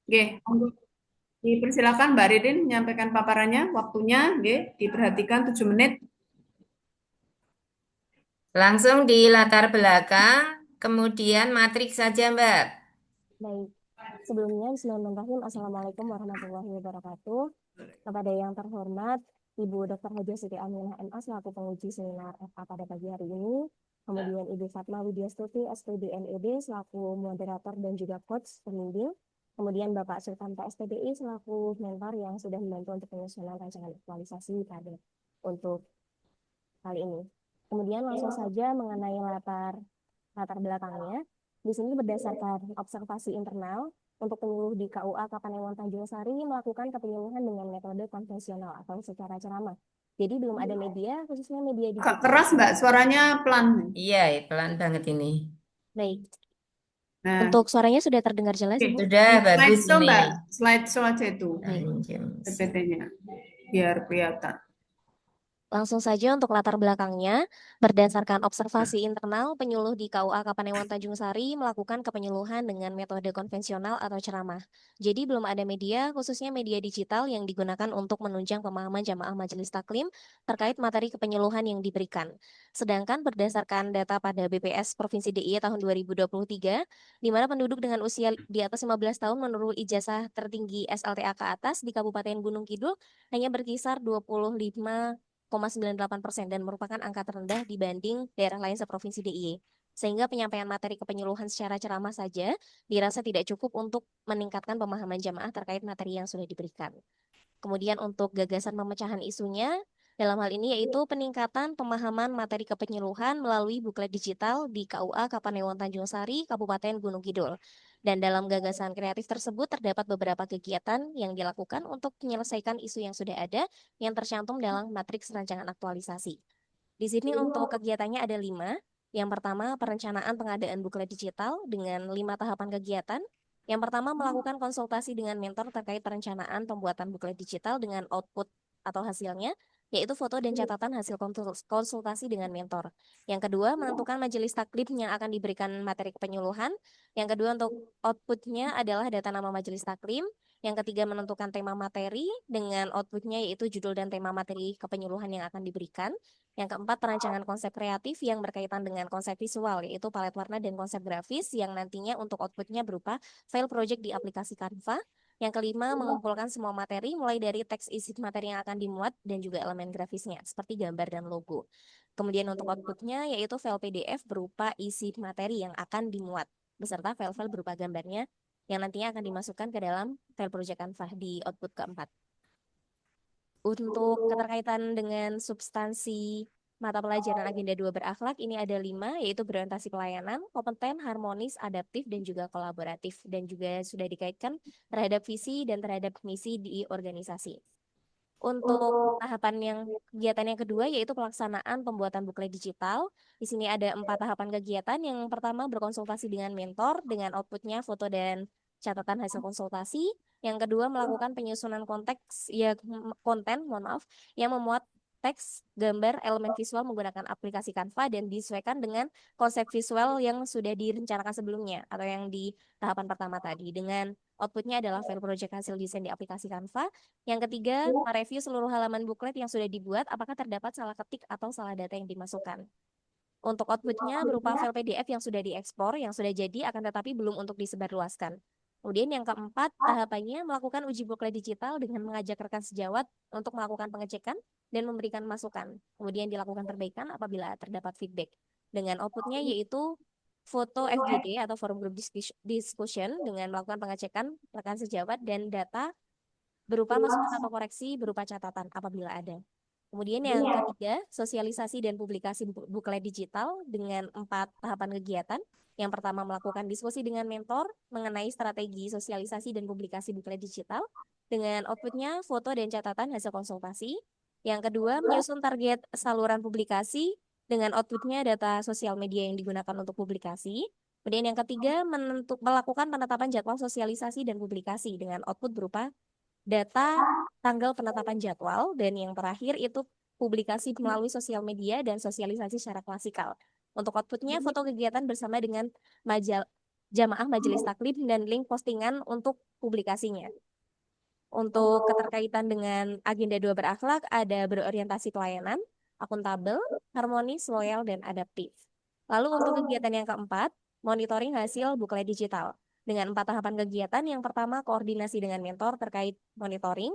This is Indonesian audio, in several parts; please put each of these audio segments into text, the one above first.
Oke, monggo. Dipersilakan Mbak Ririn menyampaikan paparannya. Waktunya, oke, diperhatikan 7 menit. Langsung di latar belakang, kemudian matriks saja, Mbak. Baik, sebelumnya Bismillahirrahmanirrahim. Assalamualaikum warahmatullahi wabarakatuh. Kepada yang terhormat Ibu Dr. Haja Siti Aminah MA selaku penguji seminar FA pada pagi hari ini, kemudian Ibu Fatma Widyastuti SPD MED selaku moderator dan juga coach pembimbing, kemudian Bapak Sultan PSTBI selaku mentor yang sudah membantu untuk penyusunan rancangan aktualisasi pada untuk kali ini. Kemudian langsung saja mengenai latar latar belakangnya. Di sini berdasarkan observasi internal untuk penyuluh di KUA Kapanewon Tanjung Sari melakukan kepenyuluhan dengan metode konvensional atau secara ceramah. Jadi belum ada media, khususnya media Agak digital. keras Mbak, suaranya pelan. Iya, pelan banget ini. Baik, Nah, untuk suaranya sudah terdengar jelas, oke. Ibu? Sudah Di bagus slideshow ini. Mbak, slideshow aja itu Nah, Baik. ini James. PPT-nya, biar kelihatan. Langsung saja untuk latar belakangnya, berdasarkan observasi internal, penyuluh di KUA Kapanewon Tanjung Sari melakukan kepenyuluhan dengan metode konvensional atau ceramah. Jadi belum ada media, khususnya media digital yang digunakan untuk menunjang pemahaman jamaah majelis taklim terkait materi kepenyuluhan yang diberikan. Sedangkan berdasarkan data pada BPS Provinsi DIY tahun 2023, di mana penduduk dengan usia di atas 15 tahun menurut ijazah tertinggi SLTA ke atas di Kabupaten Gunung Kidul hanya berkisar 25,98% dan merupakan angka terendah dibanding daerah lain seprovinsi DIY. Sehingga penyampaian materi kepenyuluhan secara ceramah saja dirasa tidak cukup untuk meningkatkan pemahaman jamaah terkait materi yang sudah diberikan. Kemudian untuk gagasan pemecahan isunya, dalam hal ini yaitu peningkatan pemahaman materi kepenyuluhan melalui buklet digital di KUA Kapanewon Tanjung Sari, Kabupaten Gunung Kidul. Dan dalam gagasan kreatif tersebut terdapat beberapa kegiatan yang dilakukan untuk menyelesaikan isu yang sudah ada yang tercantum dalam matriks rancangan aktualisasi. Di sini untuk kegiatannya ada 5. Yang pertama, perencanaan pengadaan buklet digital dengan 5 tahapan kegiatan. Yang pertama, melakukan konsultasi dengan mentor terkait perencanaan pembuatan buklet digital dengan output atau hasilnya, yaitu foto dan catatan hasil konsultasi dengan mentor. Yang kedua, menentukan majelis taklim yang akan diberikan materi penyuluhan. Yang kedua, untuk outputnya adalah data nama majelis taklim. Yang ketiga, menentukan tema materi dengan outputnya yaitu judul dan tema materi kepenyuluhan yang akan diberikan. Yang keempat, perancangan konsep kreatif yang berkaitan dengan konsep visual, yaitu palet warna dan konsep grafis yang nantinya untuk outputnya berupa file project di aplikasi Canva. Yang kelima, mengumpulkan semua materi mulai dari teks isi materi yang akan dimuat dan juga elemen grafisnya, seperti gambar dan logo. Kemudian untuk outputnya, yaitu file PDF berupa isi materi yang akan dimuat, beserta file-file berupa gambarnya yang nantinya akan dimasukkan ke dalam file project Canva di output keempat. Untuk keterkaitan dengan substansi mata pelajaran agenda 2 berakhlak, ini ada 5, yaitu berorientasi pelayanan, kompeten, harmonis, adaptif, dan juga kolaboratif. Dan juga sudah dikaitkan terhadap visi dan terhadap misi di organisasi. Untuk tahapan yang kegiatan yang kedua yaitu pelaksanaan pembuatan buklet digital. Di sini ada 4 tahapan kegiatan. Yang pertama berkonsultasi dengan mentor dengan outputnya foto dan catatan hasil konsultasi. Yang kedua melakukan penyusunan konteks ya konten, mohon maaf, yang memuat teks, gambar, elemen visual menggunakan aplikasi Canva dan disesuaikan dengan konsep visual yang sudah direncanakan sebelumnya atau yang di tahapan pertama tadi. Dengan outputnya adalah file project hasil desain di aplikasi Canva. Yang ketiga, mereview seluruh halaman buklet yang sudah dibuat, apakah terdapat salah ketik atau salah data yang dimasukkan. Untuk outputnya berupa file PDF yang sudah diekspor, yang sudah jadi, akan tetapi belum untuk disebarluaskan. Kemudian yang keempat, tahapannya melakukan uji buklet digital dengan mengajak rekan sejawat untuk melakukan pengecekan dan memberikan masukan. Kemudian dilakukan perbaikan apabila terdapat feedback. Dengan outputnya yaitu foto FGD atau forum group discussion dengan melakukan pengecekan rekan sejawat dan data berupa masukan atau koreksi berupa catatan apabila ada. Kemudian yang ketiga, sosialisasi dan publikasi buklet digital dengan 4 tahapan kegiatan. Yang pertama, melakukan diskusi dengan mentor mengenai strategi sosialisasi dan publikasi buklet digital dengan outputnya foto dan catatan hasil konsultasi. Yang kedua, menyusun target saluran publikasi dengan outputnya data sosial media yang digunakan untuk publikasi. Kemudian yang ketiga, melakukan penetapan jadwal sosialisasi dan publikasi dengan output berupa data tanggal penetapan jadwal, dan yang terakhir itu publikasi melalui sosial media dan sosialisasi secara klasikal. Untuk outputnya, foto kegiatan bersama dengan majal jamaah majelis taklim dan link postingan untuk publikasinya. Untuk keterkaitan dengan agenda 2 berakhlak ada berorientasi pelayanan, akuntabel, harmonis, loyal, dan adaptif. Lalu untuk kegiatan yang keempat, monitoring hasil buklet digital. Dengan 4 tahapan kegiatan, yang pertama koordinasi dengan mentor terkait monitoring.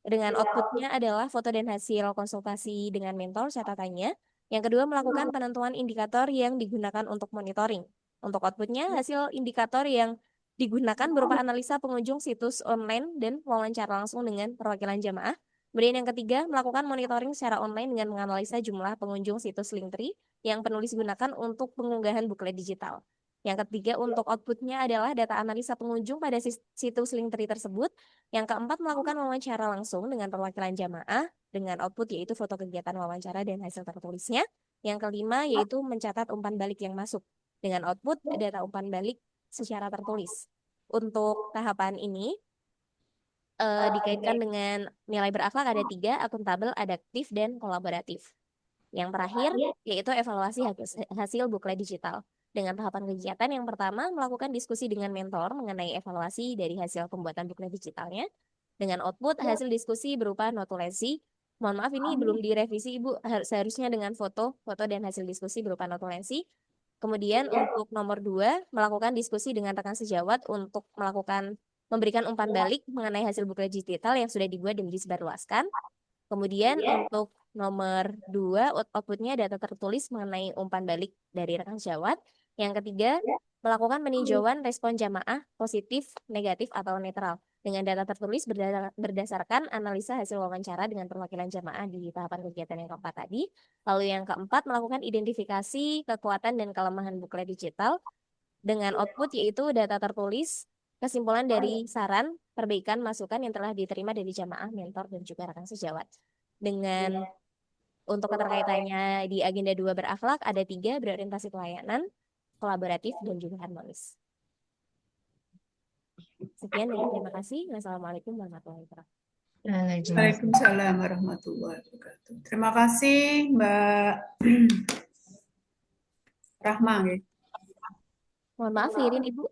Dengan outputnya adalah foto dan hasil konsultasi dengan mentor catatannya. Yang kedua, melakukan penentuan indikator yang digunakan untuk monitoring. Untuk outputnya, hasil indikator yang digunakan berupa analisa pengunjung situs online dan wawancara langsung dengan perwakilan jamaah. Kemudian yang ketiga, melakukan monitoring secara online dengan menganalisa jumlah pengunjung situs Linktree yang penulis gunakan untuk pengunggahan buklet digital. Yang ketiga, untuk outputnya adalah data analisa pengunjung pada situs Linktree tersebut. Yang keempat, melakukan wawancara langsung dengan perwakilan jamaah dengan output yaitu foto kegiatan wawancara dan hasil tertulisnya. Yang kelima, yaitu mencatat umpan balik yang masuk dengan output data umpan balik secara tertulis. Untuk tahapan ini dikaitkan dengan nilai berakhlak ada 3, akuntabel, adaptif, dan kolaboratif. Yang terakhir yaitu evaluasi hasil buklet digital. Dengan tahapan kegiatan yang pertama, melakukan diskusi dengan mentor mengenai evaluasi dari hasil pembuatan buklet digitalnya. Dengan output hasil diskusi berupa notulensi. Mohon maaf ini belum direvisi Ibu, seharusnya dengan foto dan hasil diskusi berupa notulensi. Kemudian untuk nomor 2, melakukan diskusi dengan rekan sejawat untuk memberikan umpan balik mengenai hasil buklet digital yang sudah dibuat dan disebarluaskan. Kemudian untuk nomor 2, outputnya data tertulis mengenai umpan balik dari rekan sejawat. Yang ketiga, melakukan peninjauan respon jamaah positif, negatif, atau netral dengan data tertulis berdasarkan analisa hasil wawancara dengan perwakilan jamaah di tahapan kegiatan yang keempat tadi. Lalu yang keempat, melakukan identifikasi kekuatan dan kelemahan buklet digital dengan output yaitu data tertulis, kesimpulan dari saran, perbaikan, masukan yang telah diterima dari jamaah, mentor, dan juga rekan sejawat. Dengan untuk keterkaitannya di agenda 2 berakhlak ada 3, berorientasi pelayanan, kolaboratif, dan juga harmonis. Sekian dan terima kasih. Wassalamualaikum warahmatullahi wabarakatuh. Waalaikumsalam warahmatullahi wabarakatuh. Terima kasih Mbak Rahma. Mohon maaf, Ririn, Ibu.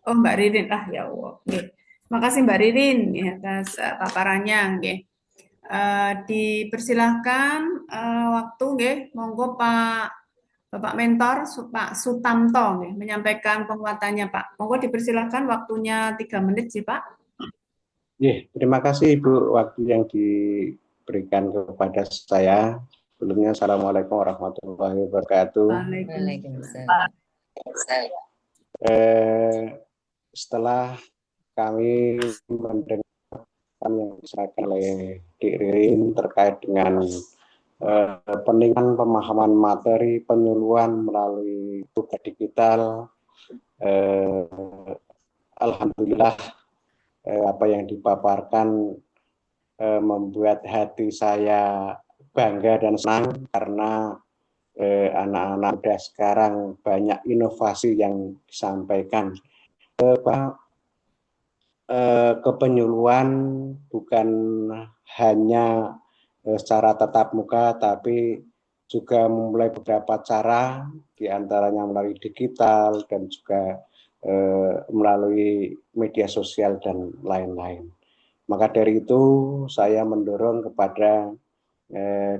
Oh, Mbak Ririn. Ya Allah. Terima kasih Mbak Ririn atas paparannya. Dipersilahkan waktu monggo Bapak Mentor Pak Sutamto menyampaikan penguatannya Pak. Monggo dipersilahkan waktunya 3 menit sih Pak. Terima kasih Ibu waktu yang diberikan kepada saya. Sebelumnya Assalamualaikum warahmatullahi wabarakatuh. Waalaikumsalam. Setelah kami mendengar yang disampaikan oleh Dik Ririn terkait dengan peningkatan pemahaman materi penyuluhan melalui buklet digital, alhamdulillah apa yang dipaparkan membuat hati saya bangga dan senang karena anak-anak muda sekarang banyak inovasi yang disampaikan. Kepenyuluhan bukan hanya secara tatap muka, tapi juga memulai beberapa cara, diantaranya melalui digital dan juga melalui media sosial dan lain-lain. Maka dari itu saya mendorong kepada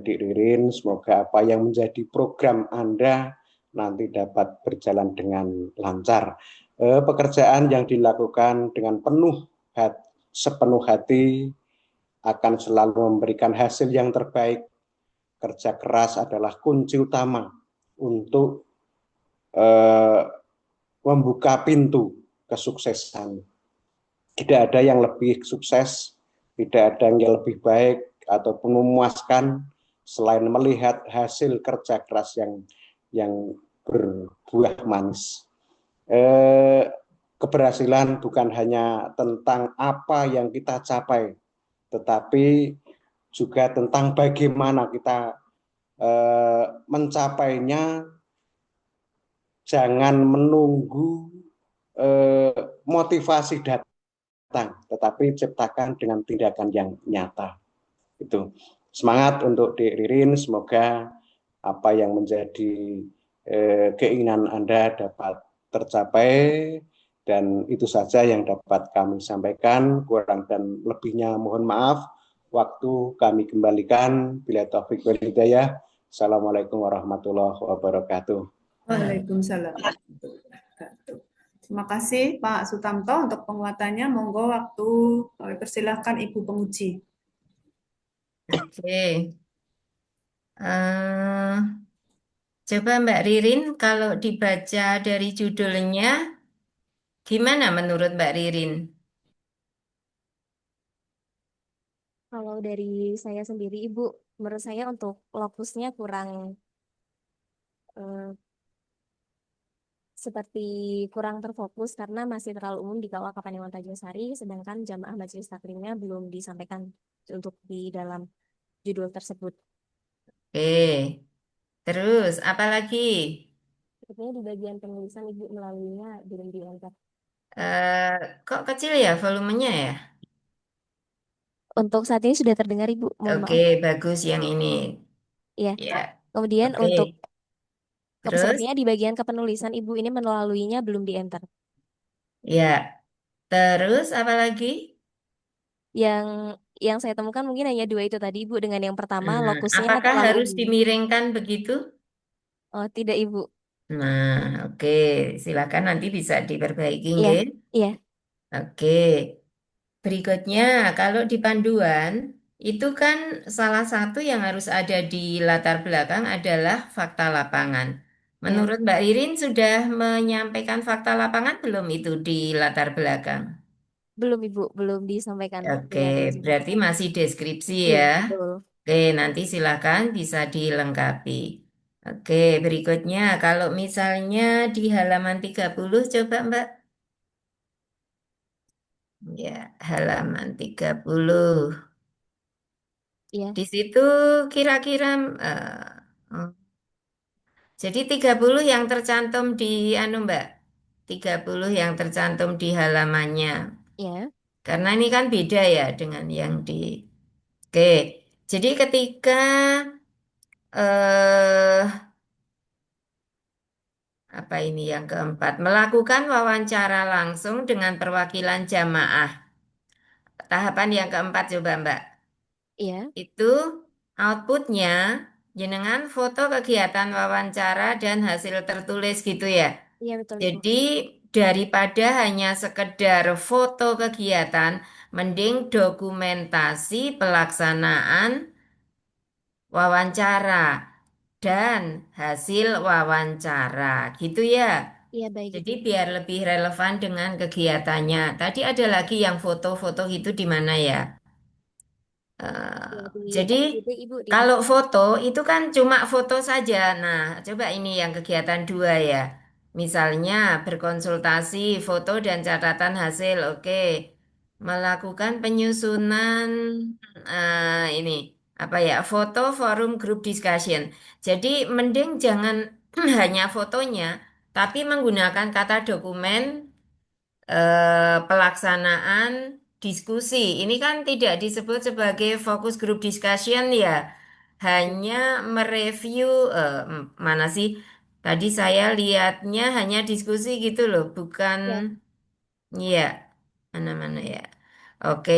Dik Ririn, semoga apa yang menjadi program Anda nanti dapat berjalan dengan lancar. Pekerjaan yang dilakukan dengan sepenuh hati akan selalu memberikan hasil yang terbaik. Kerja keras adalah kunci utama untuk membuka pintu kesuksesan. Tidak ada yang lebih sukses, tidak ada yang lebih baik ataupun memuaskan selain melihat hasil kerja keras yang berbuah manis. Keberhasilan bukan hanya tentang apa yang kita capai, tetapi juga tentang bagaimana kita mencapainya. Jangan menunggu motivasi datang, tetapi ciptakan dengan tindakan yang nyata. Itu semangat untuk Dik Ririn, semoga apa yang menjadi keinginan Anda dapat tercapai, dan itu saja yang dapat kami sampaikan. Kurang dan lebihnya mohon maaf. Waktu kami kembalikan. Bila taufik wal hidayah. Assalamualaikum warahmatullahi wabarakatuh. Waalaikumsalam. Terima kasih Pak Sutamto untuk penguatannya. Monggo waktu kami persilahkan Ibu penguji. Oke. Eh, coba Mbak Ririn, kalau dibaca dari judulnya, gimana menurut Mbak Ririn? Kalau dari saya sendiri, Ibu, menurut saya untuk lokusnya kurang eh, seperti kurang terfokus karena masih terlalu umum di KUA Kapanewon Tanjungsari, sedangkan jamaah majelis taklimnya belum disampaikan untuk di dalam judul tersebut. Oke. Terus, apa lagi? Sepertinya di bagian penulisan Ibu melaluinya belum diangkat. Eh, kok kecil ya volumenya ya? Untuk saat ini sudah terdengar Ibu, mohon Oke, maaf. bagus yang ini. Iya. Ya, Kemudian untuk oke. Terus, sepertinya di bagian kepenulisan Ibu ini melaluinya belum di-enter. ya. Terus apa lagi? Yang yang saya temukan mungkin hanya dua itu tadi Ibu. Dengan yang pertama lokusnya Apakah terlalu harus umum. dimiringkan begitu? Oh, tidak Ibu. Nah, oke. Silakan nanti bisa diperbaiki, Iya, nggih. iya, Oke. Berikutnya, kalau di panduan, itu kan salah satu yang harus ada di latar belakang adalah fakta lapangan. iya. Menurut Mbak Irin sudah menyampaikan fakta lapangan belum itu di latar belakang? Belum Ibu, belum disampaikan Oke, dengan rincinya. berarti masih deskripsi ya. Iya, betul. Oke, nanti silakan bisa dilengkapi. Oke, berikutnya kalau misalnya di halaman 30 coba Mbak. Ya, halaman 30. Iya, Di situ kira-kira oh, jadi 30 yang tercantum di anu Mbak. 30 yang tercantum di halamannya. iya, Karena ini kan beda ya dengan yang di Oke. Jadi ketika eh apa ini yang keempat, melakukan wawancara langsung dengan perwakilan jamaah. Tahapan yang keempat coba Mbak. iya, Itu outputnya jenengan foto kegiatan wawancara dan hasil tertulis gitu ya. iya betul Ibu. Jadi daripada hanya sekedar foto kegiatan, mending dokumentasi pelaksanaan wawancara dan hasil wawancara gitu ya. Iya baik Jadi Ibu. biar lebih relevan dengan kegiatannya. Tadi ada lagi yang foto-foto itu di mana ya? Ya, di Jadi FYP Ibu di kalau halaman. foto itu kan cuma foto saja. Nah, coba ini yang kegiatan dua ya. Misalnya berkonsultasi, foto dan catatan hasil. Oke, melakukan penyusunan ini apa ya? Foto forum group discussion. Jadi mending jangan hanya fotonya, tapi menggunakan kata dokumen pelaksanaan diskusi. Ini kan tidak disebut sebagai fokus group discussion ya, Ya, hanya mereview mana sih? Tadi saya lihatnya hanya diskusi gitu loh, bukan ya, ya mana-mana ya. Oke.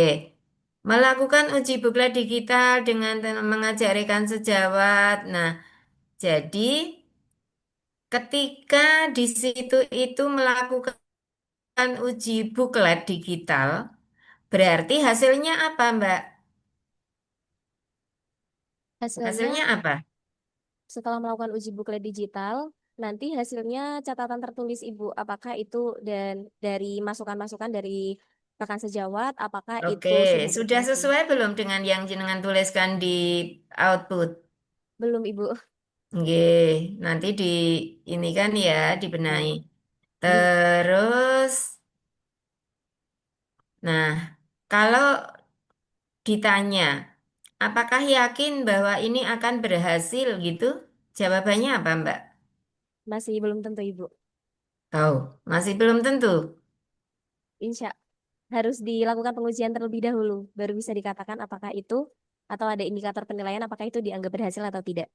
Melakukan uji buklet digital dengan mengajak rekan sejawat. Nah, jadi ketika di situ itu melakukan uji buklet digital, berarti hasilnya apa, Mbak? hasilnya Hasilnya apa? setelah melakukan uji buklet digital, nanti hasilnya catatan tertulis Ibu, apakah itu dan dari masukan-masukan dari rekan sejawat, apakah Oke, itu sudah sudah berhasil? sesuai belum dengan yang jenengan tuliskan di output? Belum Ibu. Nggih, nanti di ini kan ya dibenahi. Ya. Terus, nah, kalau ditanya, apakah yakin bahwa ini akan berhasil gitu? Jawabannya apa, Mbak? Masih belum tentu Ibu. Tahu, masih belum tentu. Insya harus dilakukan pengujian terlebih dahulu, baru bisa dikatakan apakah itu atau ada indikator penilaian apakah itu dianggap berhasil atau tidak.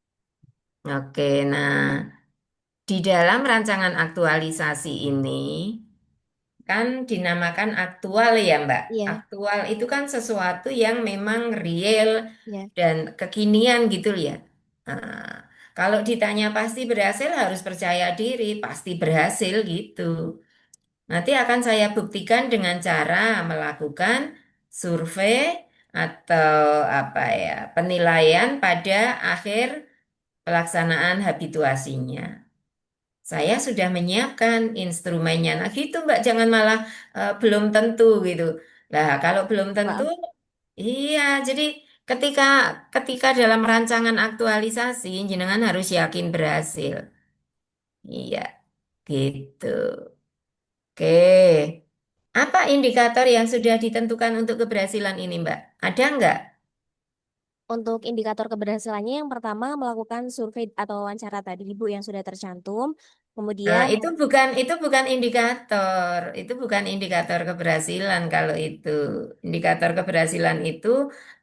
Oke, nah. di dalam rancangan aktualisasi ini kan dinamakan aktual ya, Mbak. Iya, Aktual itu kan sesuatu yang memang real iya. dan kekinian gitu ya. Nah, kalau ditanya pasti berhasil harus percaya diri, pasti berhasil gitu. Nanti akan saya buktikan dengan cara melakukan survei atau apa ya, penilaian pada akhir pelaksanaan habituasinya. Saya sudah menyiapkan instrumennya. Nah, gitu Mbak, jangan malah belum tentu gitu. Nah, kalau belum tentu, Maaf. iya, jadi ketika ketika dalam rancangan aktualisasi, jenengan harus yakin berhasil. Iya, gitu. Oke. Apa indikator yang sudah ditentukan untuk keberhasilan ini, Mbak? Ada nggak? Untuk indikator keberhasilannya yang pertama melakukan survei atau wawancara tadi Ibu yang sudah tercantum. Nah, Kemudian itu bukan indikator. Itu bukan indikator keberhasilan kalau itu. Indikator keberhasilan itu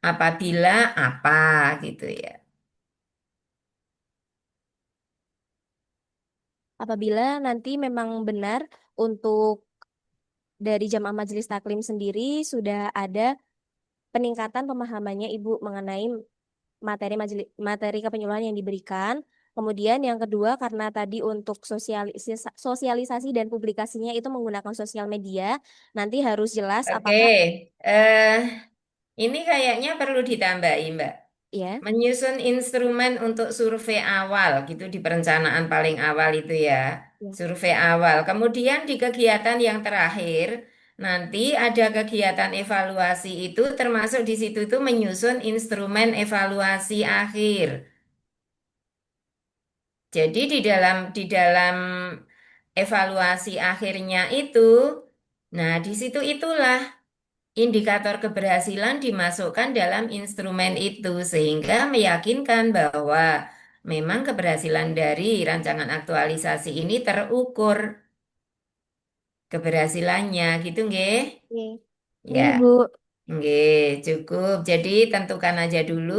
apabila apa gitu ya. apabila nanti memang benar untuk dari jamaah majelis taklim sendiri sudah ada peningkatan pemahamannya Ibu mengenai materi kepenyuluhan yang diberikan. Kemudian yang kedua karena tadi untuk sosialisasi dan publikasinya itu menggunakan sosial media, nanti harus jelas Oke, apakah eh ini kayaknya perlu ditambahi, Mbak. ya, Menyusun instrumen untuk survei awal gitu di perencanaan paling awal itu ya. ya. Survei awal. Kemudian di kegiatan yang terakhir nanti ada kegiatan evaluasi itu termasuk di situ itu menyusun instrumen evaluasi akhir. Jadi di dalam evaluasi akhirnya itu, nah di situ itulah indikator keberhasilan dimasukkan dalam instrumen itu sehingga meyakinkan bahwa memang keberhasilan dari rancangan aktualisasi ini terukur keberhasilannya gitu nggih? Oke. Ya, Nih, Bu. nggih, cukup. Jadi tentukan aja dulu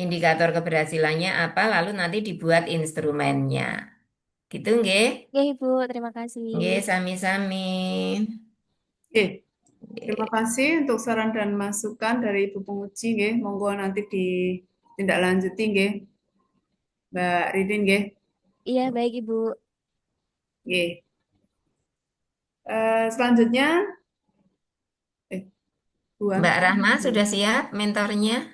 indikator keberhasilannya apa lalu nanti dibuat instrumennya. Gitu nggih? Oke, Ibu. Terima kasih. Nggih, sami-sami. Oke, terima Nggih. kasih untuk saran dan masukan dari Ibu Penguji, nggih. Monggo nanti ditindaklanjuti, nggih, Mbak Ridin, nggih. Iya, baik, Ibu. Nggih. Selanjutnya, eh, Bu Mbak Anta. Rahma sudah siap mentornya?